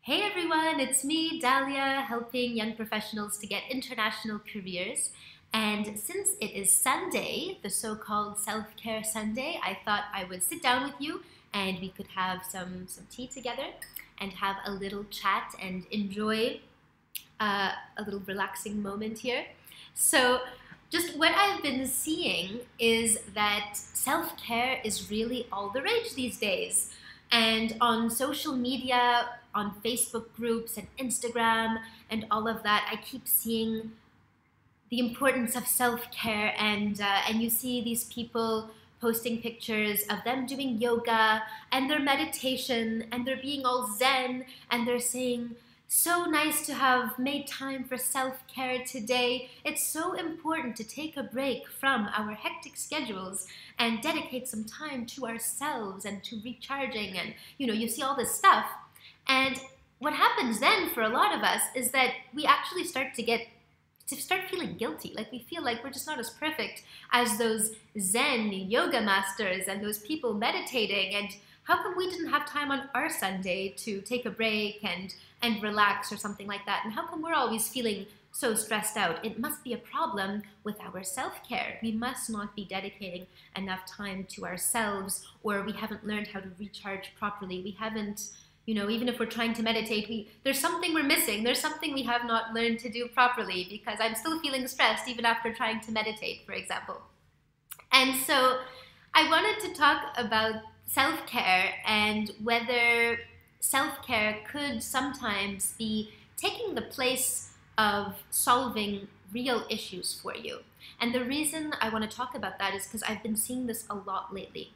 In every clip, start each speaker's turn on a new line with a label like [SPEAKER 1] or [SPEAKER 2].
[SPEAKER 1] Hey everyone, it's me, Dahlia, helping young professionals to get international careers. And since it is Sunday, the so-called self-care Sunday, I thought I would sit down with you and we could have some tea together and have a little chat and enjoy a little relaxing moment here. So just what I've been seeing is that self-care is really all the rage these days. And on social media, on Facebook groups and Instagram and all of that, I keep seeing the importance of self-care, and you see these people posting pictures of them doing yoga and their meditation, and they're being all zen, and they're saying, so nice to have made time for self-care today. It's so important to take a break from our hectic schedules and dedicate some time to ourselves and to recharging, and you see all this stuff. And what happens then for a lot of us is that we actually start feeling guilty. Like we feel like we're just not as perfect as those Zen yoga masters and those people meditating, and how come we didn't have time on our Sunday to take a break and relax or something like that? And how come we're always feeling so stressed out? It must be a problem with our self-care. We must not be dedicating enough time to ourselves, or we haven't learned how to recharge properly. We haven't, even if we're trying to meditate, there's something we're missing. There's something we have not learned to do properly, because I'm still feeling stressed even after trying to meditate, for example. And so I wanted to talk about self-care and whether self-care could sometimes be taking the place of solving real issues for you. And the reason I want to talk about that is because I've been seeing this a lot lately,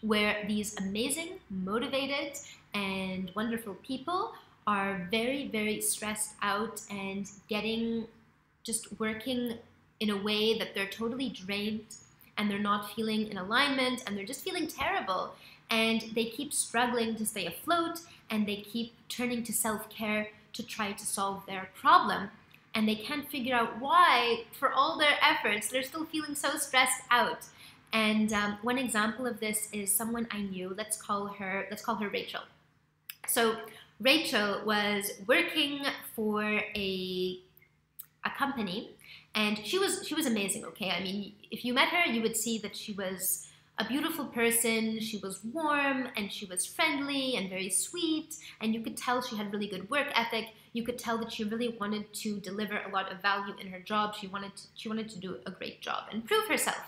[SPEAKER 1] where these amazing, motivated, and wonderful people are very, very stressed out and just working in a way that they're totally drained, and they're not feeling in alignment, and they're just feeling terrible. And they keep struggling to stay afloat, and they keep turning to self-care to try to solve their problem. And they can't figure out why, for all their efforts, they're still feeling so stressed out. And one example of this is someone I knew. Let's call her Rachel. So Rachel was working for a company, and she was amazing, okay? I mean, if you met her, you would see that she was a beautiful person. She was warm, and she was friendly and very sweet, and you could tell she had really good work ethic. You could tell that she really wanted to deliver a lot of value in her job. She wanted to do a great job and prove herself.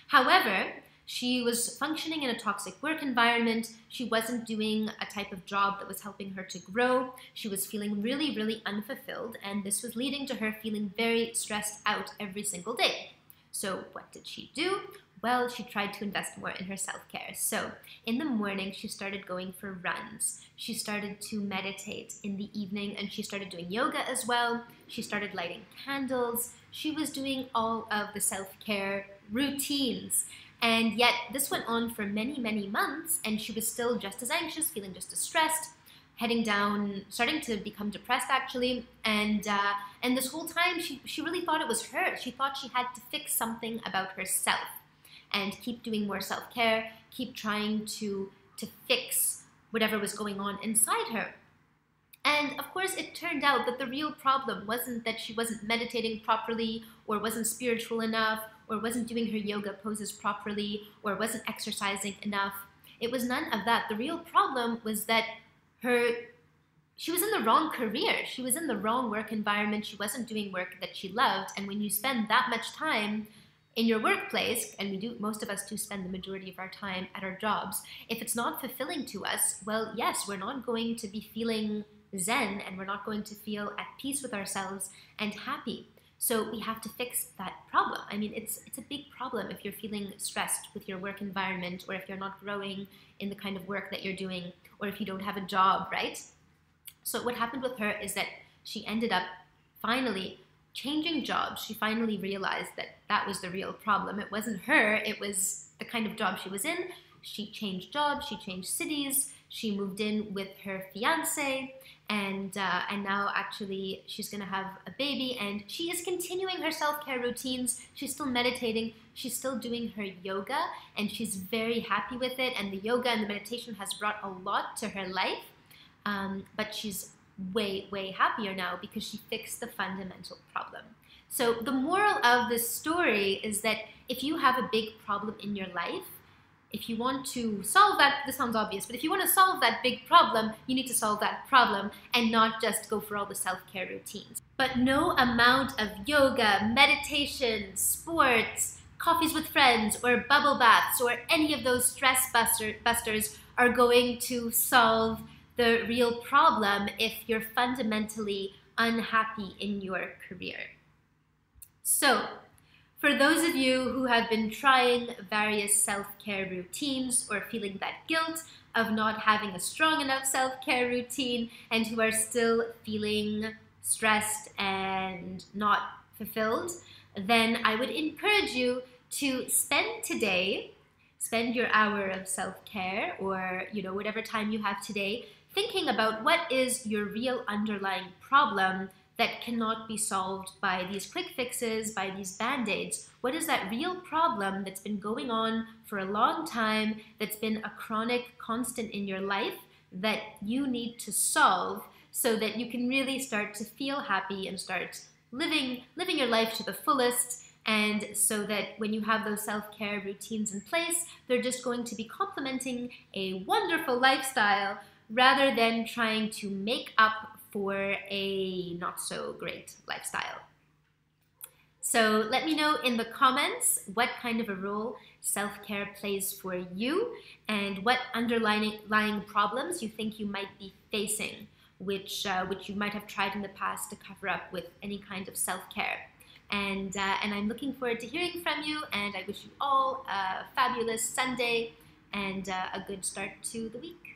[SPEAKER 1] However, she was functioning in a toxic work environment. She wasn't doing a type of job that was helping her to grow. She was feeling really, really unfulfilled, and this was leading to her feeling very stressed out every single day. So what did she do? Well, she tried to invest more in her self-care. So in the morning, she started going for runs. She started to meditate in the evening, and she started doing yoga as well. She started lighting candles. She was doing all of the self-care routines. And yet this went on for many, many months, and she was still just as anxious, feeling just as stressed, heading down, starting to become depressed actually. And this whole time she really thought it was her. She thought she had to fix something about herself and keep doing more self-care, keep trying to fix whatever was going on inside her. And of course, it turned out that the real problem wasn't that she wasn't meditating properly, or wasn't spiritual enough, or wasn't doing her yoga poses properly, or wasn't exercising enough. It was none of that. The real problem was that she was in the wrong career. She was in the wrong work environment. She wasn't doing work that she loved. And when you spend that much time in your workplace, and most of us do spend the majority of our time at our jobs, if it's not fulfilling to us, well, yes, we're not going to be feeling zen, and we're not going to feel at peace with ourselves and happy. So we have to fix that problem. I mean, it's a big problem if you're feeling stressed with your work environment, or if you're not growing in the kind of work that you're doing, or if you don't have a job, right? So what happened with her is that she ended up finally changing jobs. She finally realized that that was the real problem. It wasn't her, it was the kind of job she was in. She changed jobs, she changed cities, she moved in with her fiance, and now actually she's gonna have a baby, and she is continuing her self-care routines. She's still meditating, she's still doing her yoga, and she's very happy with it, and the yoga and the meditation has brought a lot to her life. But she's way happier now because she fixed the fundamental problem. So the moral of this story is that if you have a big problem in your life, if you want to solve that, this sounds obvious, but if you want to solve that big problem, you need to solve that problem and not just go for all the self-care routines. But no amount of yoga, meditation, sports, coffees with friends, or bubble baths, or any of those stress busters are going to solve the real problem if you're fundamentally unhappy in your career. So, for those of you who have been trying various self-care routines or feeling that guilt of not having a strong enough self-care routine and who are still feeling stressed and not fulfilled, then I would encourage you to spend your hour of self-care or whatever time you have today thinking about what is your real underlying problem that cannot be solved by these quick fixes, by these band-aids. What is that real problem that's been going on for a long time, that's been a chronic constant in your life that you need to solve so that you can really start to feel happy and start living your life to the fullest, and so that when you have those self-care routines in place, they're just going to be complementing a wonderful lifestyle rather than trying to make up for a not so great lifestyle. So let me know in the comments what kind of a role self-care plays for you and what underlying problems you think you might be facing, which you might have tried in the past to cover up with any kind of self-care. And I'm looking forward to hearing from you, and I wish you all a fabulous Sunday and a good start to the week.